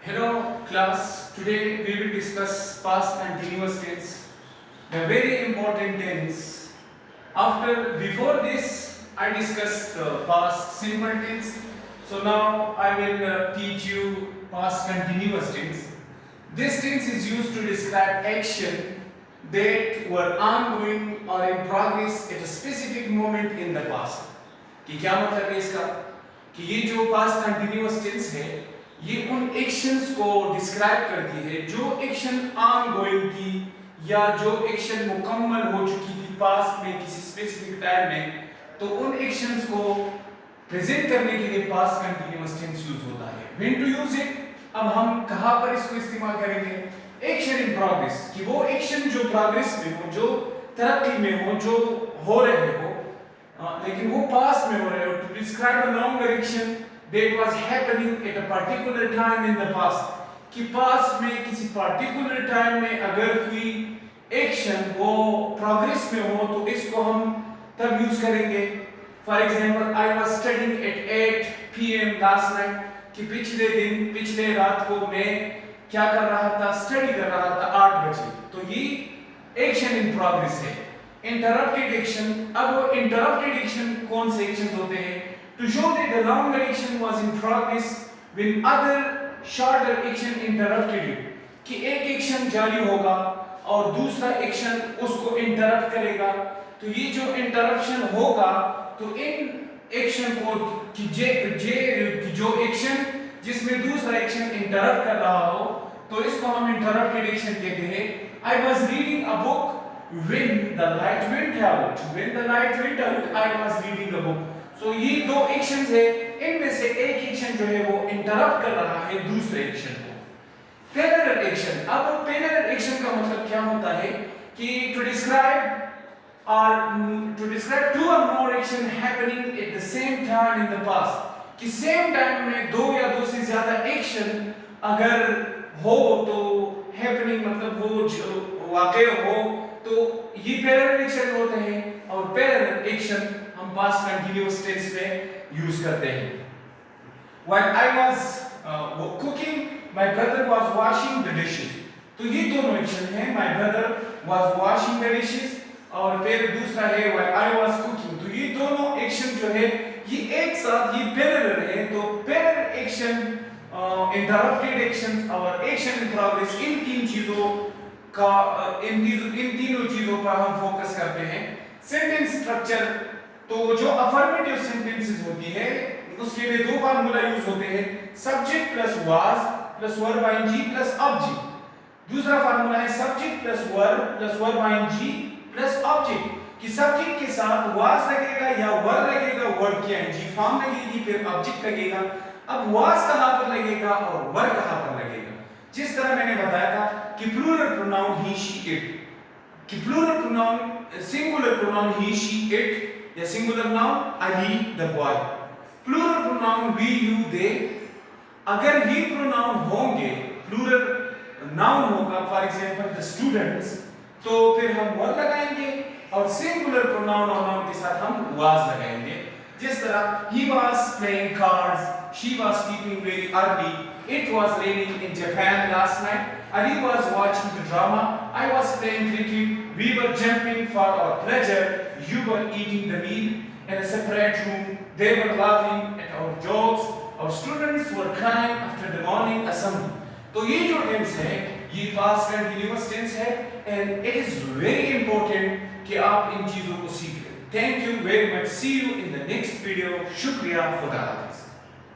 Hello class, today we will discuss past continuous tense, the very important tense. Before this I discussed the past simple tense, so now I will teach you past continuous tense. This tense is used to describe action that were ongoing or in progress at a specific moment in the past. कि क्या मतलब है इसका कि ये जो past continuous tense है ये उन एक्शंस को डिस्क्राइब करती है जो एक्शन ऑनगोइंग थी या जो एक्शन मुकम्मल हो चुकी थी पास्ट में किसी स्पेसिफिक टाइम में, तो उन एक्शंस को प्रेजेंट करने के लिए पास्ट कंटीन्यूअस टेंस यूज होता है. व्हेन टू यूज इट, अब हम कहां पर इसको इस्तेमाल करेंगे? एक्शन इन प्रोग्रेस, कि वो एक्शन जो प्रोग्रेस में हो, जो तरक्की में हो, जो हो रहे हो, लेकिन वो पास्ट में हो रहे हो. To describe a longer action that was happening at a particular time in the past, कि पास्ट में किसी particular time में अगर कोई एक्शन वो प्रोग्रेस में हो तो इसको हम तब यूज करेंगे. For example, I was studying at 8 PM last night, कि पिछले रात को मैं क्या कर रहा था? स्टडी कर रहा था 8 बजे. तो ये एक्शन इन प्रोग्रेस है. इंटरप्टेड एक्शन, अब वो इंटरप्टेड एक्शन कौन से एक्शंस होते हैं? To show that the longer action was in progress when other shorter action interrupted it, कि एक एक्शन जारी होगा और दूसरा एक्शन उसको इंटरप्ट करेगा. तो ये जो इंटरप्शन होगा, तो इन एक्शन को कि जो एक्शन जिसमें दूसरा एक्शन इंटरप्ट कर रहा हो, तो इसको हम इंटरप्टेड एक्शन कहते हैं. I was reading a book when the light went out. When the light went out, I was reading a book. So ये दो एक्शंस है, इनमें से एक एक्शन जो है वो इंटरप्ट कर रहा है दूसरे एक्शन को. पैरेलल एक्शन, अब पैरेलल एक्शन का मतलब क्या होता है कि to describe two or more action happening at the same time in the past, कि सेम टाइम में दो या दो से ज्यादा एक्शन अगर हो तो हैपनिंग मतलब वो जो वाकई हो, तो ये पैरेलल एक्शन होते हैं. और पैरेलल एक्शन हम पास्ट कंटीन्यूअस टेंस में यूज करते हैं. While I was cooking, my brother was washing the dishes. तो ये दोनों एक्शन हैं. My brother was washing the dishes और फिर दूसरा है while I was cooking. तो ये दोनों एक्शन जो है ये एक साथ ये पैरेलल है. तो पैरेलल एक्शन, इंटरप्टेड एक्शन और एक्शन इन प्रोग्रेस, इन तीन चीजों का इन तीनों चीजों पर हम फोकस करते हैं. सेंटेंस स्ट्रक्चर, तो जो अफर्मेटिव सेंटेंसेस होती है उसके लिए दो फार्मूला यूज होते हैं. Subject plus was plus verb ING plus object. दूसरा फार्मूला है subject plus verb ING plus object, कि सब्जेक्ट के साथ वाज लगेगा या वर्ब लगेगा, वर्ब की आईएनजी फॉर्म लगेगी, फिर ऑब्जेक्ट लगेगा. अब वाज कहां पर लगेगा और वर्ब कहां पर लगेगा? जिस तरह मैंने बताया था कि plural pronoun he she it, कि plural pronoun singular pronoun he she it या singular noun I the boy. Plural pronoun we you they, अगर ये प्रोनाउन होंगे, प्लूरल नाउन होगा फॉर एग्जांपल द स्टूडेंट्स, तो फिर हम वर्ब लगाएंगे और सिंगुलर प्रोनाउन और नाउन के साथ हम वाज लगाएंगे. जिस तरह he was playing cards, she was sleeping very early, it was raining in Japan last night, Ali was watching the drama, I was playing cricket, we were jumping for our pleasure, you were eating the meal in a separate room, they were laughing at our jokes, our students were crying after the morning assembly. तो ये जो tense है ये past continuous tense है and it is very important कि आप इन चीजों को सीखें. Thank you very much. See you in the next video. शुक्रिया. खुदा हाफिज़.